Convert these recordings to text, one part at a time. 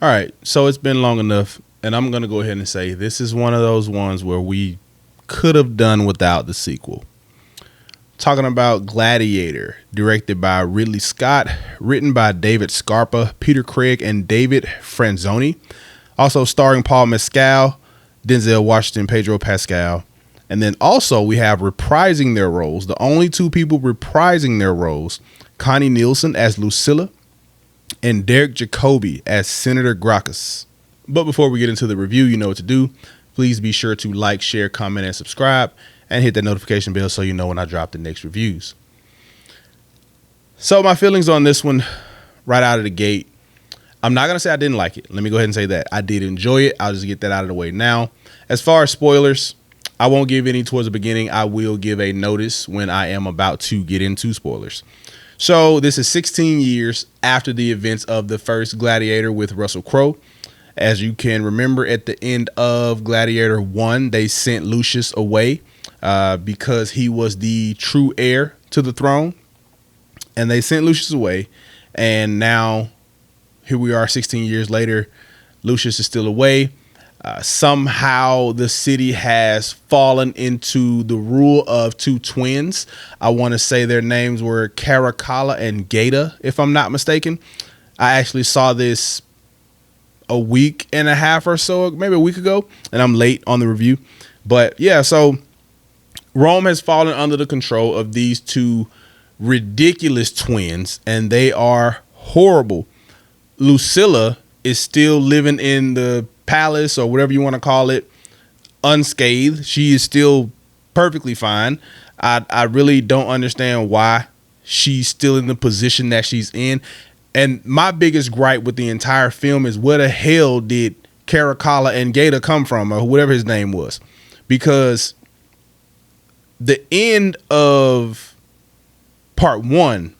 All right, so it's been long enough, and I'm going to go ahead and say this is one of those ones where we could have done without the sequel. Talking about Gladiator, directed by Ridley Scott, written by David Scarpa, Peter Craig, and David Franzoni. Also starring Paul Mescal, Denzel Washington, Pedro Pascal. And then also we have reprising their roles, the only two people reprising their roles, Connie Nielson as Lucilla and Derek Jacobi as Senator Gracchus. But before we get into the review, you know what to do. Please be sure to like, share, comment, and subscribe, and hit that notification bell so you know when I drop the next reviews. So my feelings on this one right out of the gate. I'm not going to say I didn't like it. Let me go ahead and say that. I did enjoy it. I'll just get that out of the way now. As far as spoilers, I won't give any towards the beginning. I will give a notice when I am about to get into spoilers. So this is 16 years after the events of the first Gladiator with Russell Crowe. As you can remember, at the end of Gladiator 1, they sent Lucius away because he was the true heir to the throne. And they sent Lucius away. And now here we are 16 years later. Lucius is still away. Somehow the city has fallen into the rule of two twins. I want to say their names were Caracalla and Geta, if I'm not mistaken. I actually saw this a week and a half or so, maybe a week ago, and I'm late on the review. But yeah, so Rome has fallen under the control of these two ridiculous twins, and they are horrible. Lucilla is still living in the palace or whatever you want to call it unscathed. She is still perfectly fine. I really don't understand why she's still in the position that she's in. And my biggest gripe with the entire film is where the hell did Caracalla and Geta come from, or whatever his name was? Because the end of part 1,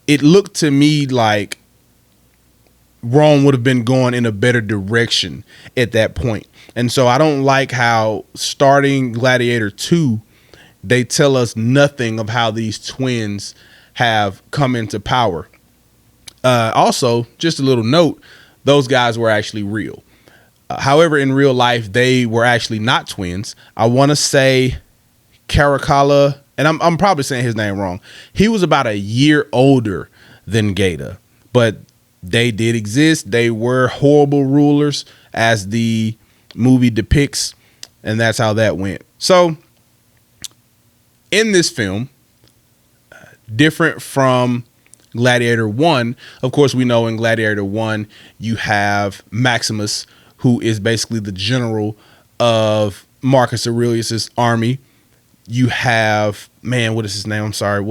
it looked to me like Rome would have been going in a better direction at that point. And so I don't like how starting Gladiator 2, they tell us nothing of how these twins have come into power. Also, just a little note, those guys were actually real. However, in real life, they were actually not twins. I want to say Caracalla, and I'm probably saying his name wrong. He was about a year older than Geta, but they did exist. They were horrible rulers, as the movie depicts, and that's how that went. So in this film, different from Gladiator 1, of course, we know in Gladiator 1, you have Maximus, who is basically the general of Marcus Aurelius's army. You have, what is his name? I'm sorry.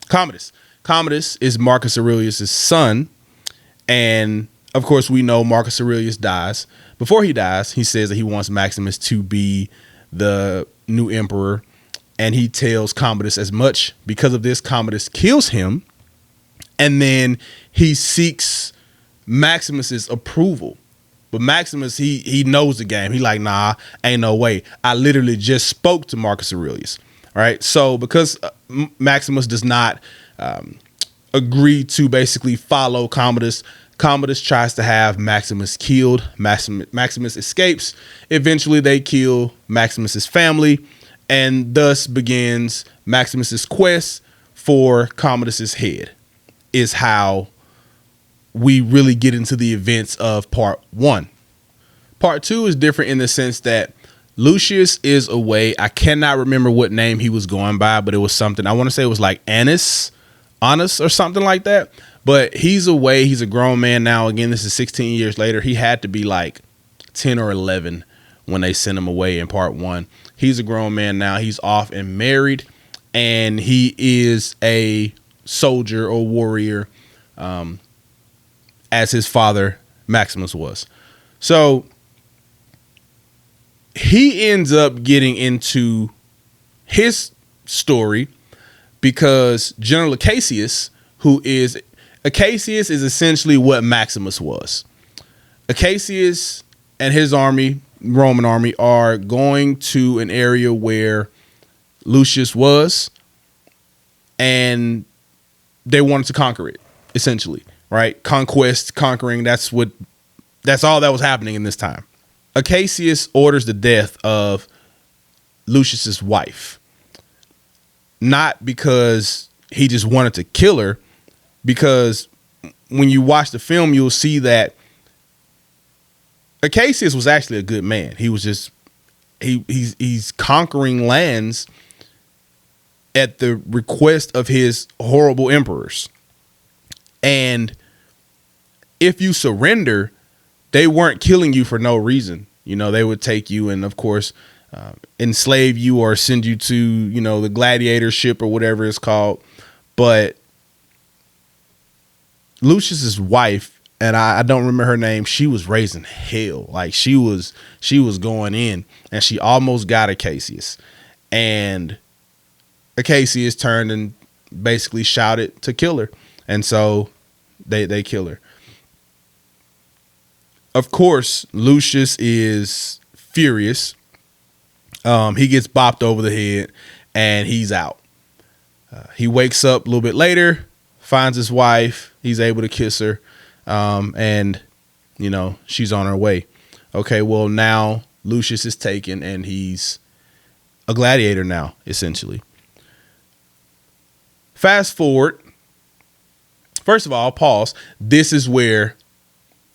Commodus. Commodus is Marcus Aurelius's son. And of course, we know Marcus Aurelius dies. Before he dies, he says that he wants Maximus to be the new emperor. And he tells Commodus as much. Because of this, Commodus kills him. And then he seeks Maximus's approval. But Maximus, he knows the game. He like, nah, ain't no way. I literally just spoke to Marcus Aurelius. All right. So because Maximus does not agree to basically follow Commodus, Commodus tries to have Maximus killed. Maximus escapes. Eventually, they kill Maximus's family, and thus begins Maximus's quest for Commodus's head. Is how we really get into the events of part 1. Part 2 is different in the sense that Lucius is away. I cannot remember what name he was going by, but it was something. I want to say it was like Anus or something like that. But he's away. He's a grown man now. Again, this is 16 years later. He had to be like 10 or 11 when they sent him away in part 1. He's a grown man now. He's off and married, and he is a soldier or warrior, as his father Maximus was. So he ends up getting into his story because General Acacius, Acacius is essentially what Maximus was. Acacius and his army, Roman army, are going to an area where Lucius was, and they wanted to conquer it, essentially. right? Conquest, conquering. That's all that was happening in this time. Acacius orders the death of Lucius's wife, not because he just wanted to kill her, because when you watch the film, you'll see that Acacius was actually a good man. He was just he's conquering lands at the request of his horrible emperors. And if you surrender, they weren't killing you for no reason. You know, they would take you and, of course, enslave you or send you to, you know, the Gladiator ship or whatever it's called. But Lucius's wife, and I don't remember her name, she was raising hell. Like she was going in, and she almost got Acacius. And Acacius turned and basically shouted to kill her. And so they kill her. Of course, Lucius is furious. He gets bopped over the head and he's out. He wakes up a little bit later, finds his wife. He's able to kiss her. And, you know, she's on her way. Okay, well, now Lucius is taken and he's a gladiator now, essentially. Fast forward. First of all, pause. This is where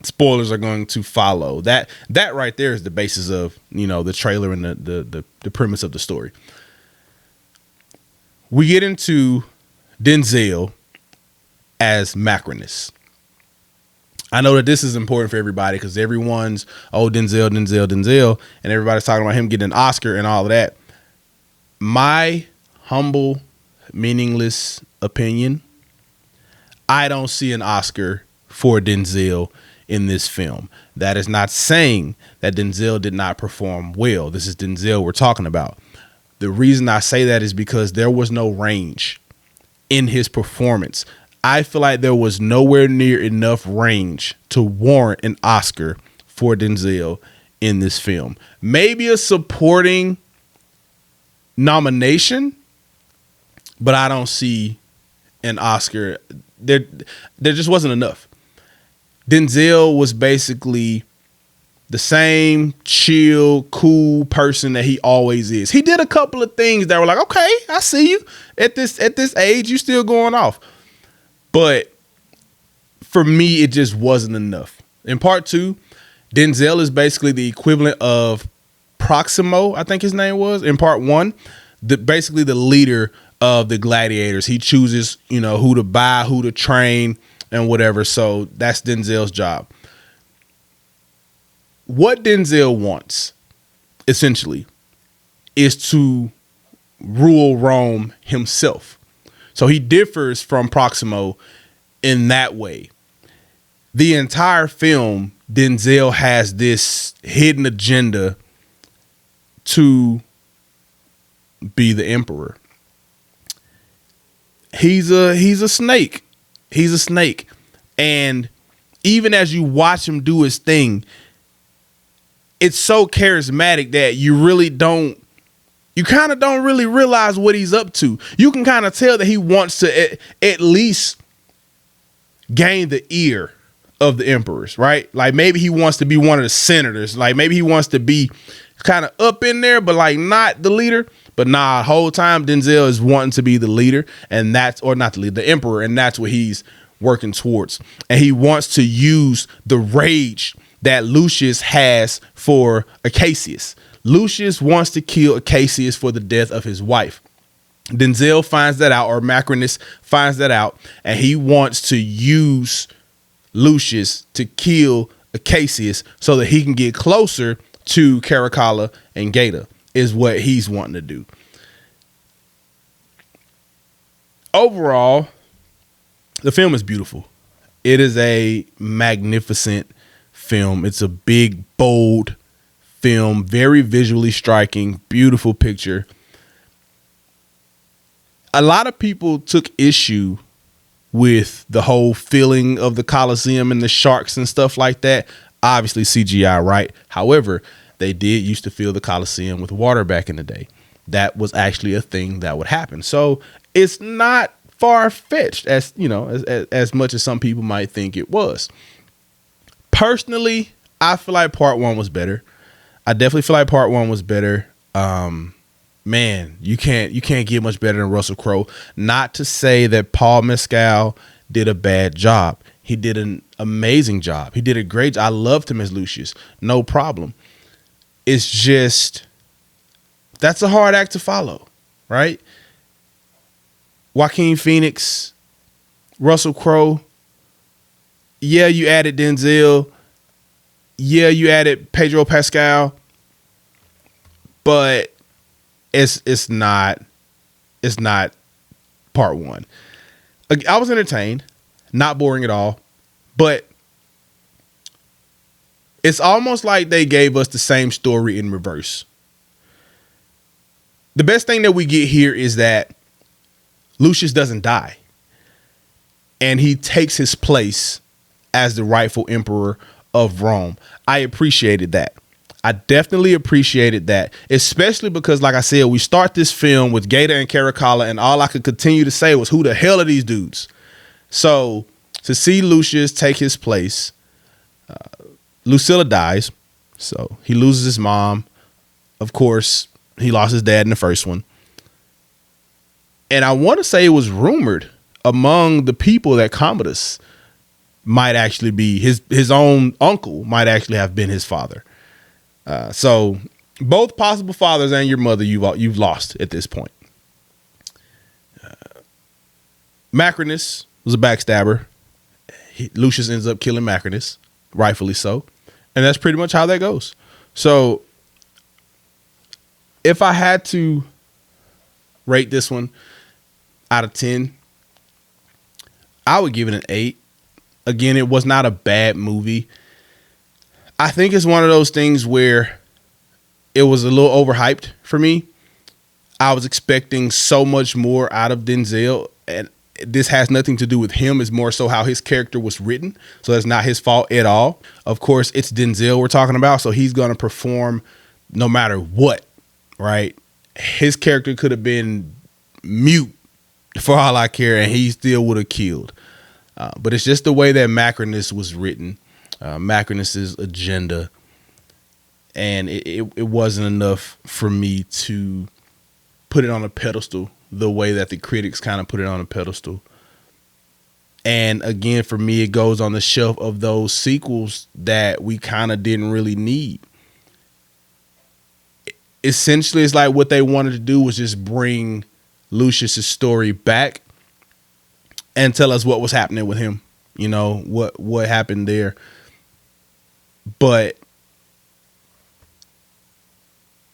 spoilers are going to follow. That right there is the basis of, you know, the trailer and the premise of the story. We get into Denzel as Macrinus. I know that this is important for everybody because everyone's, oh, Denzel, and everybody's talking about him getting an Oscar and all of that. My humble, meaningless opinion, I don't see an Oscar for Denzel in this film. That is not saying that Denzel did not perform well. This is Denzel we're talking about. The reason I say that is because there was no range in his performance. I feel like there was nowhere near enough range to warrant an Oscar for Denzel in this film. Maybe a supporting nomination, but I don't see an Oscar. There just wasn't enough. Denzel was basically the same chill, cool person that he always is. He did a couple of things that were like, okay, I see you at this age, you still going off. But for me, it just wasn't enough. In part two, Denzel is basically the equivalent of Proximo, I think his name was, in part one, basically the leader of the gladiators. He chooses, you know, who to buy, who to train, and whatever. So that's Denzel's job. What Denzel wants, essentially, is to rule Rome himself. So he differs from Proximo in that way. The entire film, Denzel has this hidden agenda to be the emperor. He's a snake. He's a snake. And even as you watch him do his thing, it's so charismatic that you kind of don't really realize what he's up to. You can kind of tell that he wants to at least gain the ear of the emperors, right? Like maybe he wants to be one of the senators. Like maybe he wants to be kind of up in there, but like not the leader. But nah, the whole time Denzel is wanting to be the leader, and not the leader, the emperor, and that's what he's working towards. And he wants to use the rage that Lucius has for Acacius. Lucius wants to kill Acacius for the death of his wife. Denzel finds that out, or Macrinus finds that out, and he wants to use Lucius to kill Acacius so that he can get closer to Caracalla and Geta, is what he's wanting to do. Overall, the film is beautiful. It is a magnificent film. It's a big, bold film, very visually striking, beautiful picture. A lot of people took issue with the whole feeling of the Colosseum and the sharks and stuff like that. Obviously CGI, right? However, they did used to fill the Colosseum with water back in the day. That was actually a thing that would happen. So it's not far-fetched as, you know, as much as some people might think it was. Personally, I feel like part one was better. I definitely feel like part one was better. Man, you can't get much better than Russell Crowe. Not to say that Paul Mescal did a bad job. He did an amazing job. He did a great job. I loved him as Lucius. No problem. It's just, that's a hard act to follow, right? Joaquin Phoenix, Russell Crowe. Yeah, you added Denzel. Yeah, you added Pedro Pascal. But it's not part one. I was entertained, not boring at all, but it's almost like they gave us the same story in reverse. The best thing that we get here is that Lucius doesn't die, and he takes his place as the rightful emperor of Rome. I appreciated that. I definitely appreciated that, especially because, like I said, we start this film with Geta and Caracalla, and all I could continue to say was, who the hell are these dudes? So to see Lucius take his place, Lucilla dies, so he loses his mom. Of course, he lost his dad in the first one. And I want to say it was rumored among the people that Commodus might actually be his own uncle, might actually have been his father. So both possible fathers and your mother you've lost at this point. Macrinus was a backstabber. Lucius ends up killing Macrinus, rightfully so. And that's pretty much how that goes. So if I had to rate this one out of 10, I would give it an 8. Again, it was not a bad movie. I think it's one of those things where it was a little overhyped for me. I was expecting so much more out of Denzel, and this has nothing to do with him. It's more so how his character was written. So that's not his fault at all. Of course, it's Denzel we're talking about, so he's going to perform no matter what, right? His character could have been mute for all I care, and he still would have killed. But it's just the way that Macrinus was written, Macrinus's agenda, and it wasn't enough for me to put it on a pedestal the way that the critics kind of put it on a pedestal. And again, for me, it goes on the shelf of those sequels that we kind of didn't really need. Essentially, it's like what they wanted to do was just bring Lucius's story back and tell us what was happening with him, you know, what happened there. But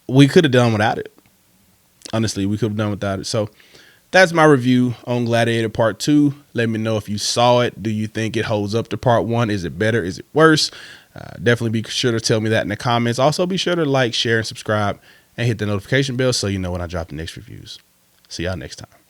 we could have done without it. Honestly, we could have done without it. So that's my review on Gladiator Part 2. Let me know if you saw it. Do you think it holds up to Part 1? Is it better? Is it worse? Definitely be sure to tell me that in the comments. Also, be sure to like, share, and subscribe, and hit the notification bell so you know when I drop the next reviews. See y'all next time.